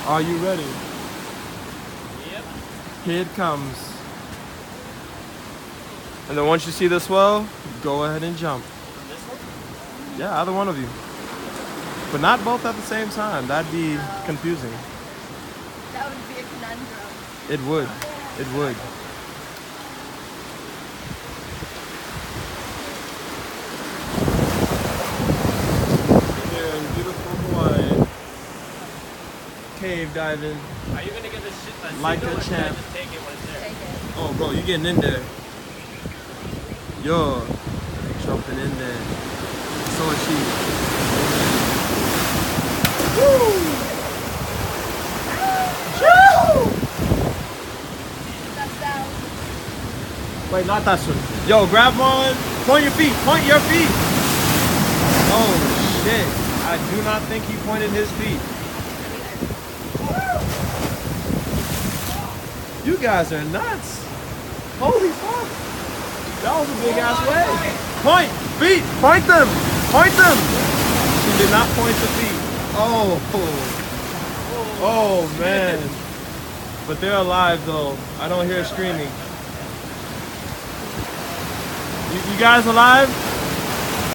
Are you ready? Yep. Here it comes. And then once you see the swell, go ahead and jump. This one? Yeah, either one of you. But not both at the same time. That'd be confusing. That would be a conundrum. It would. It would. Here in beautiful Hawaii. Cave diving. Are you gonna get this shit Like signal a or should I champ. just take it when it's there? Take it. Oh, bro, you getting in there. You're jumping in there. So is she. Woo! That's down. Wait, not that one. Yo, grab Marlon. Point your feet. Point your feet. Oh, shit. I do not think he pointed his feet. You guys are nuts. Holy fuck. That was a big ass wave. Point. Feet. Point them. Point them. She did not point the feet. Oh. Oh, man. But they're alive, though. I don't hear screaming. You guys alive?